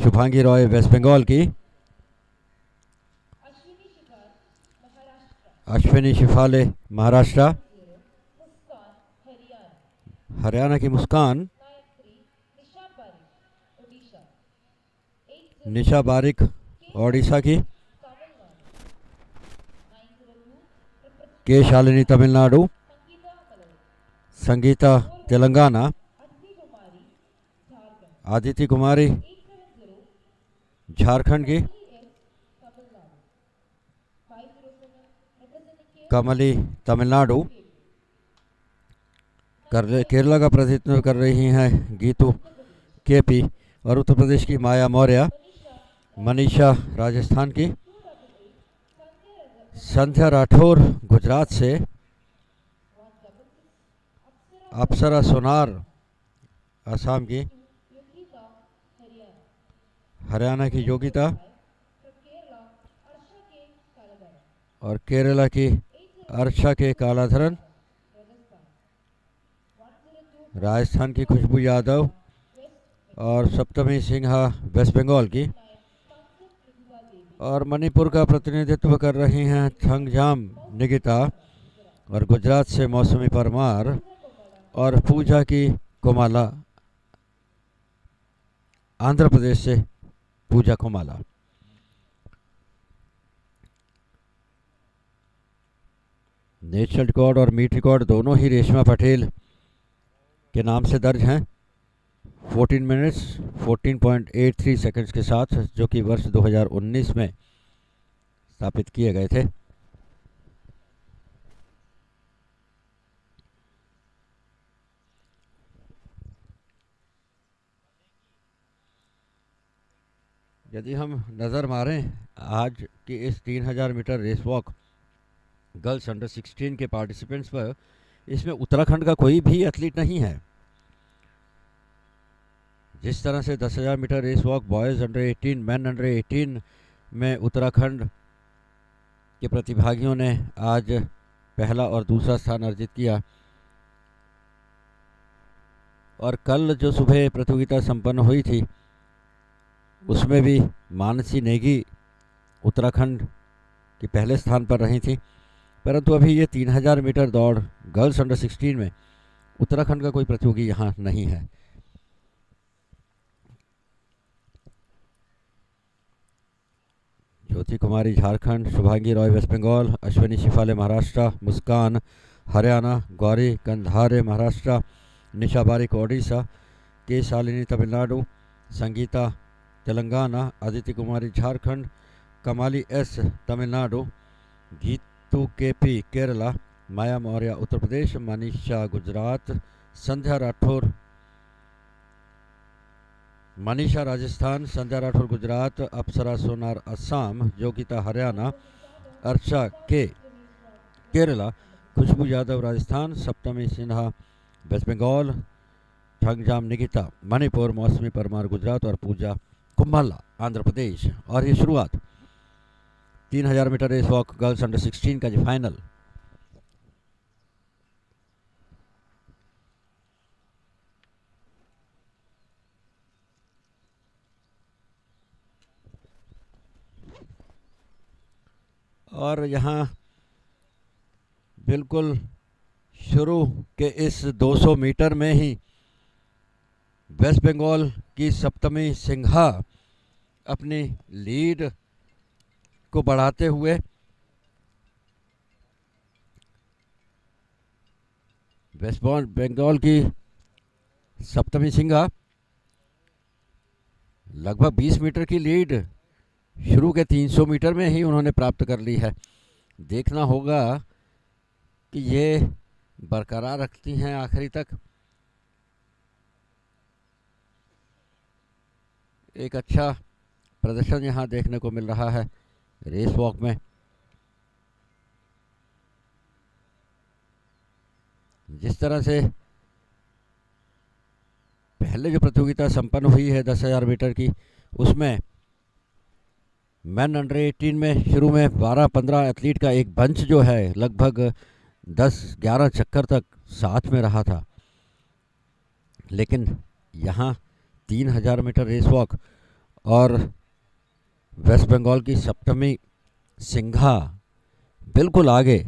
Shubhangi Roy waste Bengal की, अश्विनी शिफाले महाराष्ट्र, हरियाणा की मुस्कान, निशा बारिक ओडिशा की, के शालिनी तमिलनाडु, संगीता तेलंगाना, आदिति कुमारी झारखंड की, कमली तमिलनाडु, केरला का प्रतिनिधित्व कर रही हैं गीतू केपी, और उत्तर प्रदेश की माया मौर्य, मनीषा राजस्थान की, संध्या राठौर गुजरात से, अप्सरा सोनार असम की, हरियाणा की योगिता, और केरला की अर्षा के कालाधरन, राजस्थान की खुशबू यादव, और सप्तमी सिन्हा वेस्ट बंगाल की, और मणिपुर का प्रतिनिधित्व कर रही हैं थंगजाम निगिता, और गुजरात से मौसमी परमार, और पूजा की कोमाला, आंध्र प्रदेश से पूजा कोमाला। नेशनल रिकॉर्ड और मीट रिकॉर्ड दोनों ही रेशमा पटेल के नाम से दर्ज हैं 14 मिनट्स 14.83 सेकंड्स के साथ, जो कि वर्ष 2019 में स्थापित किए गए थे। यदि हम नज़र मारें आज की इस 3000 metre race walk girls under 16 के पार्टिसिपेंट्स पर, इसमें उत्तराखंड का कोई भी एथलीट नहीं है। जिस तरह से 10,000 metre race walk boys under 18, man under 18 में उत्तराखंड के प्रतिभागियों ने आज पहला और दूसरा स्थान अर्जित किया, और कल जो सुबह प्रतियोगिता संपन्न हुई थी उसमें भी मानसी नेगी उत्तराखंड के पहले स्थान पर रही थी। परंतु अभी ये 3000 मीटर दौड़ गर्ल्स अंडर 16 में उत्तराखंड का कोई प्रतियोगी यहाँ नहीं है। ज्योति कुमारी झारखंड, शुभांगी रॉय वेस्ट बंगाल, अश्विनी शिफाले महाराष्ट्र, मुस्कान हरियाणा, गौरी कंधारे महाराष्ट्र, निशा बारिक ओडिशा, के शालिनी तमिलनाडु, संगीता तेलंगाना, आदित्य कुमारी झारखंड, कमाली एस तमिलनाडु, गीतू केपी केरला, माया मौर्य उत्तर प्रदेश, मनीषा गुजरात, संध्या राठौर मनीषा राजस्थान, संध्या राठौर गुजरात, अप्सरा सोनार असम, योगिता हरियाणा, अर्षा के केरला, खुशबू यादव राजस्थान, सप्तमी सिन्हा वेस्ट बंगाल, थंगजाम निगिता मणिपुर, मौसमी परमार गुजरात, और पूजा कुंभाला आंध्र प्रदेश। और ये शुरुआत 3000 metre race walk girls under 16 का जो फाइनल। और यहाँ बिल्कुल शुरू के इस 200 मीटर में ही वेस्ट बंगाल की सप्तमी सिन्हा अपनी लीड को बढ़ाते हुए वेस्ट बंगाल की सप्तमी सिन्हा लगभग 20 मीटर की लीड शुरू के 300 मीटर में ही उन्होंने प्राप्त कर ली है। देखना होगा कि ये बरकरार रखती हैं आखिरी तक। एक अच्छा प्रदर्शन यहाँ देखने को मिल रहा है रेस वॉक में। जिस तरह से पहले जो प्रतियोगिता संपन्न हुई है 10,000 मीटर की, उसमें मैन अंडर 18 में शुरू में 12-15 एथलीट का एक बंच जो है लगभग 10-11 चक्कर तक साथ में रहा था, लेकिन यहाँ 3000 मीटर रेस वॉक और वेस्ट बंगाल की सप्तमी सिंघा बिल्कुल आगे।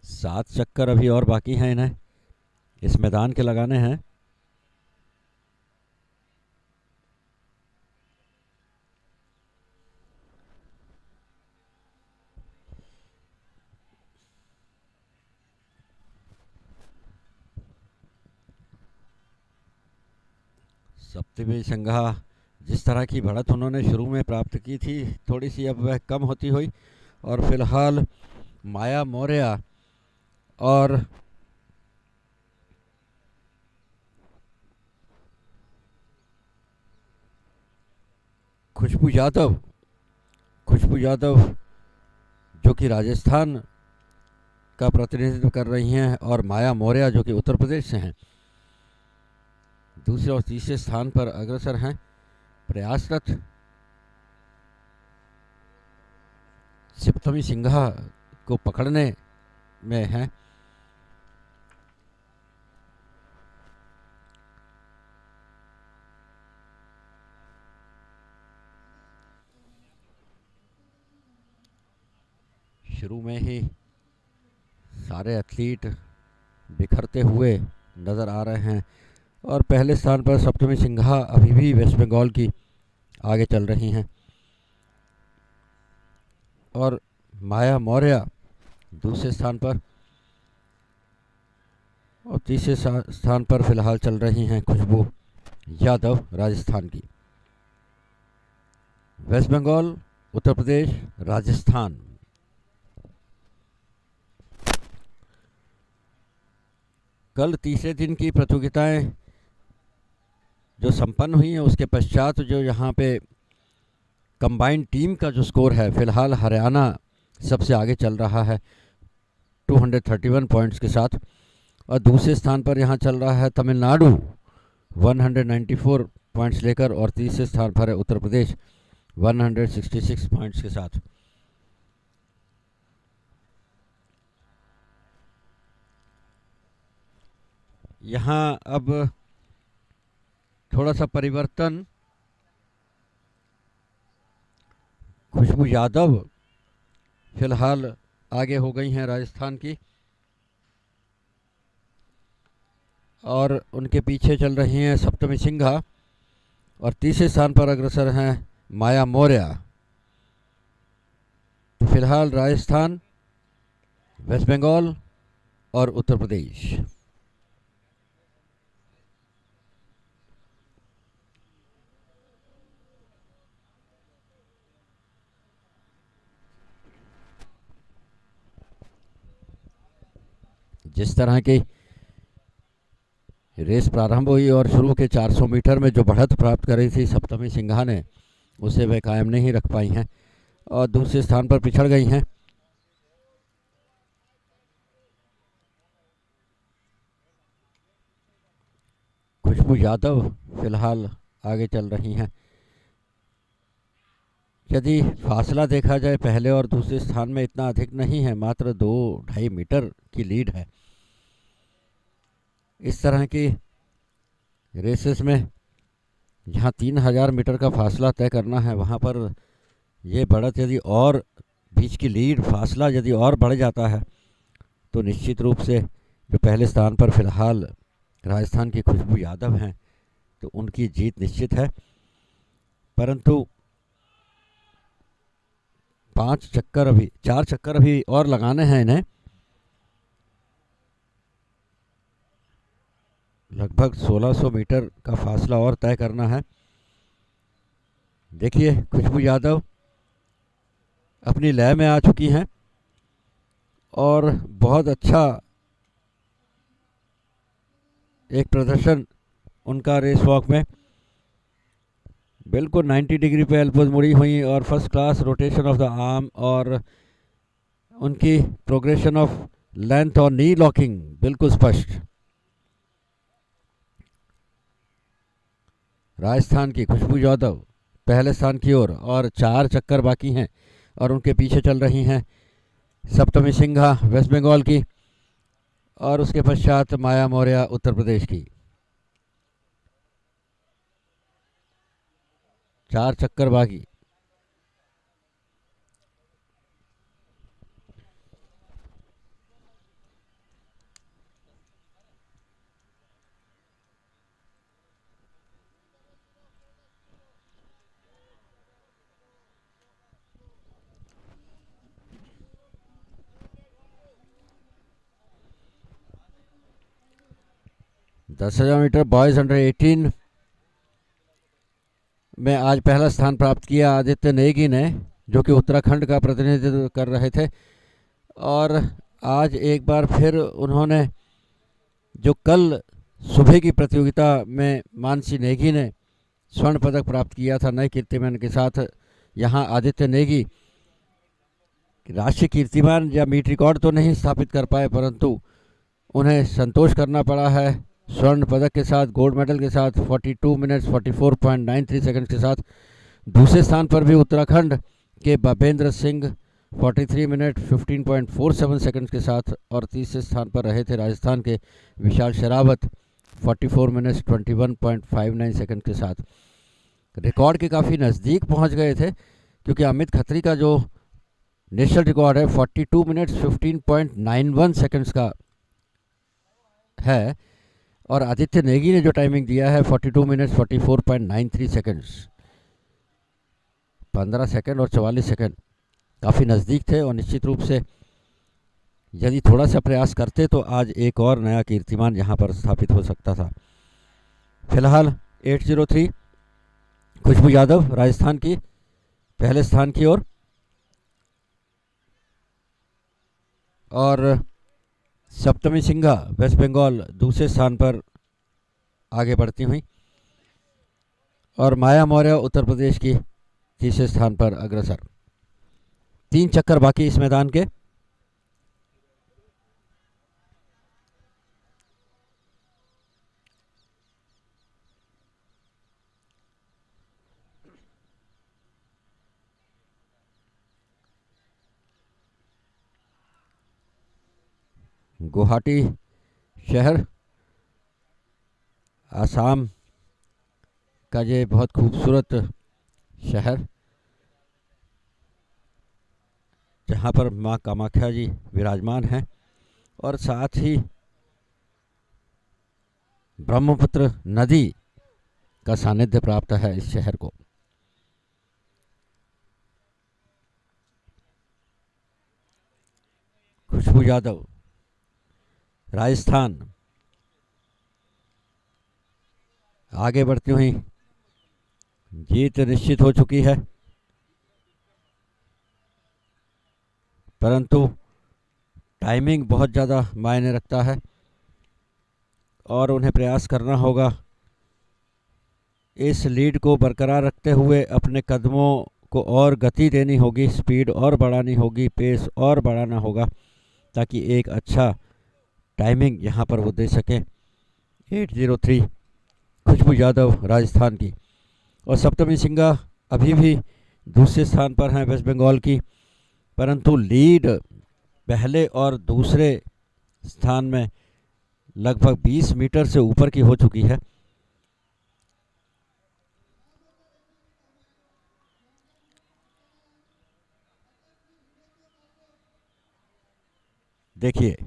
सात चक्कर अभी और बाकी हैं इन्हें इस मैदान के लगाने हैं। सप्तमी सिंघा जिस तरह की बढ़त उन्होंने शुरू में प्राप्त की थी, थोड़ी सी अब वह कम होती हुई, और फिलहाल माया मौर्य और खुशबू यादव जो कि राजस्थान का प्रतिनिधित्व कर रही हैं, और माया मौर्य जो कि उत्तर प्रदेश से हैं, दूसरे और तीसरे स्थान पर अग्रसर हैं। प्रयासरत सप्तमी सिंघा को पकड़ने में हैं। शुरू में ही सारे एथलीट बिखरते हुए नज़र आ रहे हैं, और पहले स्थान पर सप्तमी सिंघा अभी भी वेस्ट बंगाल की आगे चल रही हैं, और माया मौर्य दूसरे स्थान पर, और तीसरे स्थान पर फिलहाल चल रही हैं खुशबू यादव राजस्थान की। वेस्ट बंगाल, उत्तर प्रदेश, राजस्थान, कल तीसरे दिन की प्रतियोगिताएं जो संपन्न हुई हैं, उसके पश्चात जो यहाँ पे कंबाइंड टीम का जो स्कोर है, फिलहाल हरियाणा सबसे आगे चल रहा है 231 पॉइंट्स के साथ, और दूसरे स्थान पर यहाँ चल रहा है तमिलनाडु 194 पॉइंट्स लेकर, और तीसरे स्थान पर है उत्तर प्रदेश 166 पॉइंट्स के साथ। यहाँ अब थोड़ा सा परिवर्तन, खुशबू यादव फिलहाल आगे हो गई हैं राजस्थान की, और उनके पीछे चल रही हैं सप्तमी सिंघा, और तीसरे स्थान पर अग्रसर हैं माया मौर्य। तो फिलहाल राजस्थान, वेस्ट बंगाल और उत्तर प्रदेश। जिस तरह की रेस प्रारंभ हुई और शुरू के 400 मीटर में जो बढ़त प्राप्त करी थी सप्तमी सिंघा ने, उसे वे कायम नहीं रख पाई हैं और दूसरे स्थान पर पिछड़ गई हैं। खुशबू यादव फिलहाल आगे चल रही हैं। यदि फासला देखा जाए पहले और दूसरे स्थान में इतना अधिक नहीं है, मात्र 2-2.5 मीटर की लीड है। इस तरह की रेसेस में जहाँ 3000 मीटर का फासला तय करना है, वहाँ पर ये बढ़त यदि और बीच की लीड फासला यदि और बढ़ जाता है, तो निश्चित रूप से जो पहले स्थान पर फिलहाल राजस्थान की खुशबू यादव हैं, तो उनकी जीत निश्चित है। परंतु 4 चक्कर अभी और लगाने हैं इन्हें। लगभग 1600 मीटर का फासला और तय करना है। देखिए, खुशबू यादव अपनी लय में आ चुकी हैं और बहुत अच्छा एक प्रदर्शन उनका रेस वॉक में, बिल्कुल 90 डिग्री पे एल्बोज मुड़ी हुई और first class rotation of the arm, और उनकी प्रोग्रेशन ऑफ लेंथ और नी लॉकिंग बिल्कुल स्पष्ट। राजस्थान की खुशबू यादव पहले स्थान की ओर और 4 चक्कर बाकी हैं और उनके पीछे चल रही हैं सप्तमी सिंघा वेस्ट बंगाल की और उसके पश्चात माया मौर्य उत्तर प्रदेश की। 4 चक्कर बाकी। दस 10,000 मीटर बॉयज अंडर 18 में आज पहला स्थान प्राप्त किया आदित्य नेगी ने, जो कि उत्तराखंड का प्रतिनिधित्व कर रहे थे। और आज एक बार फिर उन्होंने, जो कल सुबह की प्रतियोगिता में मानसी नेगी ने स्वर्ण पदक प्राप्त किया था नए कीर्तिमान के साथ, यहाँ आदित्य नेगी राष्ट्रीय कीर्तिमान या मीट रिकॉर्ड तो नहीं स्थापित कर पाए, परंतु उन्हें संतोष करना पड़ा है स्वर्ण पदक के साथ, गोल्ड मेडल के साथ 42 मिनट्स 44.93 सेकंड के साथ। दूसरे स्थान पर भी उत्तराखंड के भपेंद्र सिंह 43 मिनट 15.47 सेकंड के साथ और तीसरे स्थान पर रहे थे राजस्थान के विशाल शेरावत 44 मिनट्स 21.59 सेकंड के साथ। रिकॉर्ड के काफ़ी नज़दीक पहुंच गए थे, क्योंकि अमित खत्री का जो नेशनल रिकॉर्ड है 42 मिनट्स 15.91 सेकंड्स का है और आदित्य नेगी ने जो टाइमिंग दिया है 42 मिनट्स 44.93 सेकंड्स। 15 सेकंड और 44 सेकंड काफ़ी नज़दीक थे और निश्चित रूप से यदि थोड़ा सा प्रयास करते तो आज एक और नया कीर्तिमान यहाँ पर स्थापित हो सकता था। फिलहाल 803 खुशबू यादव राजस्थान की पहले स्थान की ओर और सप्तमी सिंघा वेस्ट बंगाल दूसरे स्थान पर आगे बढ़ती हुई और माया मौर्य उत्तर प्रदेश की तीसरे स्थान पर अग्रसर। 3 चक्कर बाकी इस मैदान के। गुवाहाटी शहर आसाम का ये बहुत खूबसूरत शहर, जहाँ पर माँ कामाख्या जी विराजमान हैं और साथ ही ब्रह्मपुत्र नदी का सानिध्य प्राप्त है इस शहर को। खुशबू यादव राजस्थान आगे बढ़ती हुई जीत निश्चित हो चुकी है, परंतु टाइमिंग बहुत ज़्यादा मायने रखता है और उन्हें प्रयास करना होगा इस लीड को बरकरार रखते हुए अपने कदमों को और गति देनी होगी, स्पीड और बढ़ानी होगी, पेस और बढ़ाना होगा ताकि एक अच्छा टाइमिंग यहाँ पर वो दे सकें। 803 खुशबू यादव राजस्थान की और सप्तमी सिंघा अभी भी दूसरे स्थान पर हैं वेस्ट बंगाल की, परंतु लीड पहले और दूसरे स्थान में लगभग 20 मीटर से ऊपर की हो चुकी है। देखिए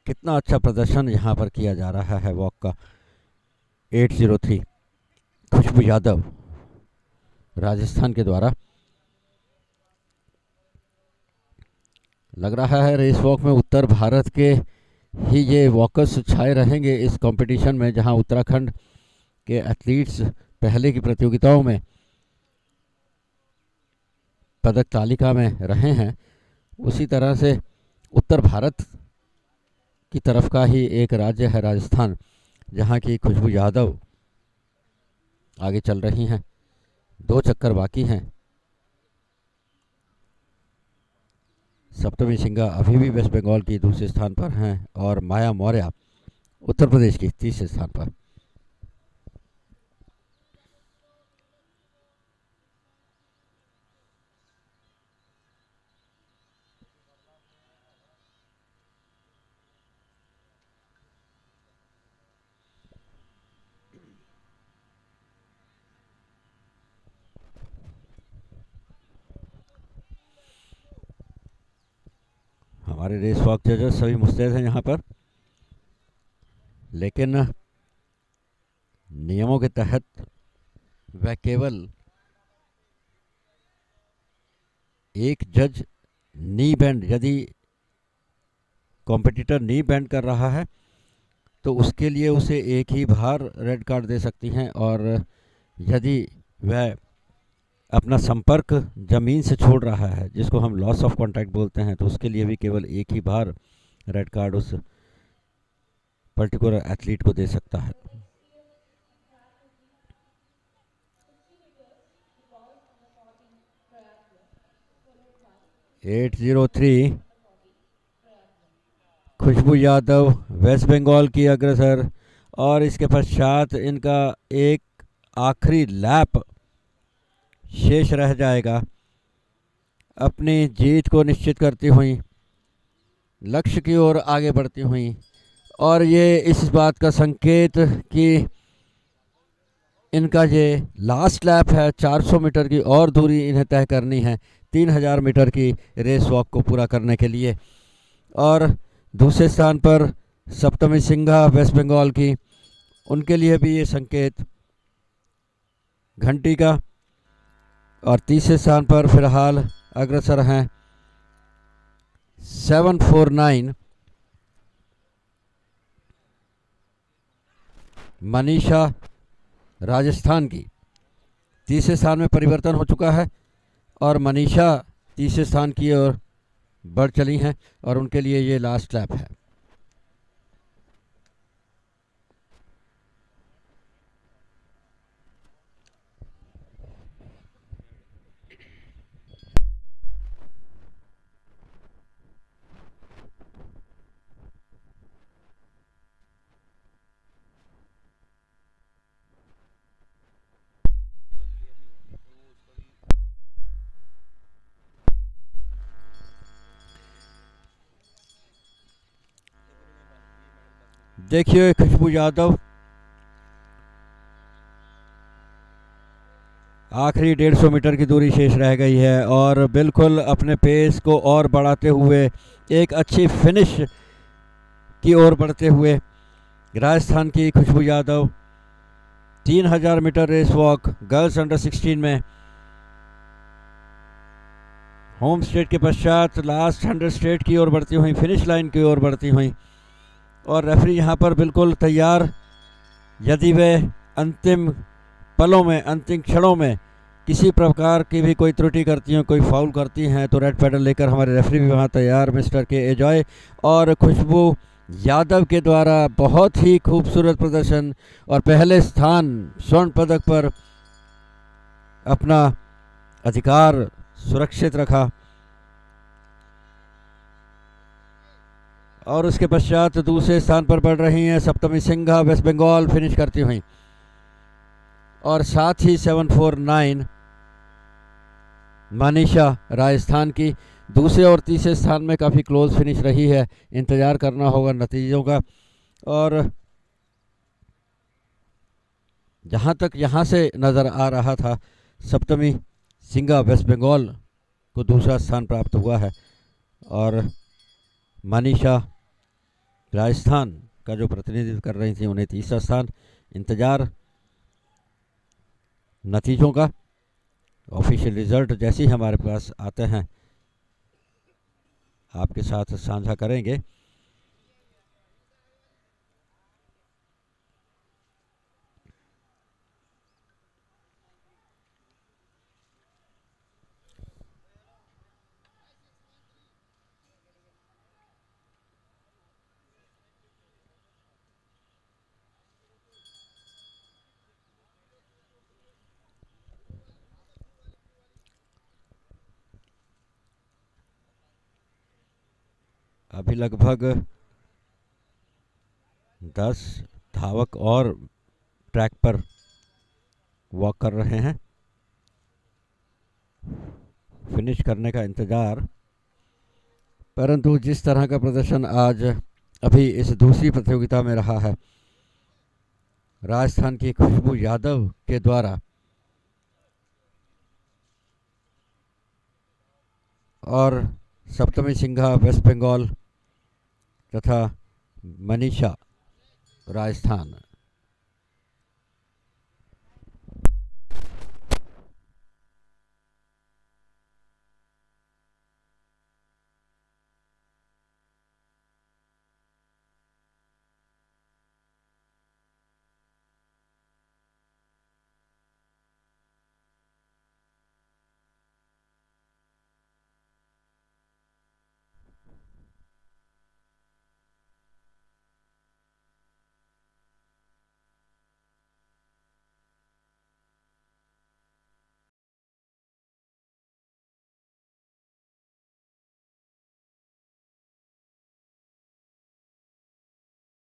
कितना अच्छा प्रदर्शन यहाँ पर किया जा रहा है वॉक का। 803 खुशबू यादव राजस्थान के द्वारा। लग रहा है रेस वॉक में उत्तर भारत के ही ये वॉकर्स छाए रहेंगे इस कंपटीशन में, जहां उत्तराखंड के एथलीट्स पहले की प्रतियोगिताओं में पदक तालिका में रहे हैं। उसी तरह से उत्तर भारत की तरफ का ही एक राज्य है राजस्थान, जहां की खुशबू यादव आगे चल रही हैं। 2 चक्कर बाकी हैं। सप्तमी सिंघा अभी भी वेस्ट बंगाल की दूसरे स्थान पर हैं और माया मौर्य उत्तर प्रदेश की तीसरे स्थान पर। हमारे रेस वॉक जजेस सभी मुस्तैद हैं यहाँ पर, लेकिन नियमों के तहत वह केवल एक जज नी बैंड, यदि कॉम्पिटिटर नी बैंड कर रहा है तो उसके लिए उसे एक ही बार रेड कार्ड दे सकती हैं, और यदि वह अपना संपर्क ज़मीन से छोड़ रहा है, जिसको हम लॉस ऑफ कॉन्टैक्ट बोलते हैं, तो उसके लिए भी केवल एक ही बार रेड कार्ड उस पर्टिकुलर एथलीट को दे सकता है। (803) खुशबू यादव वेस्ट बंगाल की अग्रसर, और इसके पश्चात इनका एक आखिरी लैप शेष रह जाएगा अपनी जीत को निश्चित करती हुई, लक्ष्य की ओर आगे बढ़ती हुई। और ये इस बात का संकेत कि इनका ये लास्ट लैप है, 400 मीटर की और दूरी इन्हें तय करनी है 3000 मीटर की रेस वॉक को पूरा करने के लिए। और दूसरे स्थान पर सप्तमी सिंघा वेस्ट बंगाल की, उनके लिए भी ये संकेत घंटी का। और तीसरे स्थान पर फिलहाल अग्रसर हैं 749 मनीषा राजस्थान की। तीसरे स्थान में परिवर्तन हो चुका है और मनीषा तीसरे स्थान की ओर बढ़ चली हैं, और उनके लिए ये लास्ट लैप है। देखिए खुशबू यादव आखिरी 150 मीटर की दूरी शेष रह गई है, और बिल्कुल अपने पेस को और बढ़ाते हुए एक अच्छी फिनिश की ओर बढ़ते हुए राजस्थान की Khushboo Yadav 3000 metre race walk girls under 16 में होम स्टेट के पश्चात लास्ट 100 स्टेट की ओर बढ़ती हुई, फिनिश लाइन की ओर बढ़ती हुई। और रेफरी यहाँ पर बिल्कुल तैयार, यदि वे अंतिम पलों में, अंतिम क्षणों में किसी प्रकार की भी कोई त्रुटि करती हैं, कोई फाउल करती हैं, तो रेड पैडल लेकर हमारे रेफरी भी वहाँ तैयार, मिस्टर के एजॉय। और खुशबू यादव के द्वारा बहुत ही खूबसूरत प्रदर्शन और पहले स्थान स्वर्ण पदक पर अपना अधिकार सुरक्षित रखा। और उसके पश्चात दूसरे स्थान पर बढ़ रही हैं सप्तमी सिंघा वेस्ट बंगाल फिनिश करती हुई, और साथ ही 749 मनीषा राजस्थान की दूसरे और तीसरे स्थान में काफ़ी क्लोज फिनिश रही है। इंतज़ार करना होगा नतीजों का। और जहाँ तक यहाँ से नज़र आ रहा था, सप्तमी सिंघा वेस्ट बंगाल को दूसरा स्थान प्राप्त हुआ है, और मनीषा राजस्थान का जो प्रतिनिधित्व कर रही थी उन्हें तीसरा स्थान। इंतज़ार नतीजों का, ऑफिशियल रिज़ल्ट जैसे ही हमारे पास आते हैं आपके साथ साझा करेंगे। अभी लगभग 10 धावक और ट्रैक पर वॉक कर रहे हैं, फिनिश करने का इंतज़ार। परंतु जिस तरह का प्रदर्शन आज अभी इस दूसरी प्रतियोगिता में रहा है, राजस्थान की खुशबू यादव के द्वारा, और सप्तमी सिंघा वेस्ट बंगाल तथा मनीषा राजस्थान।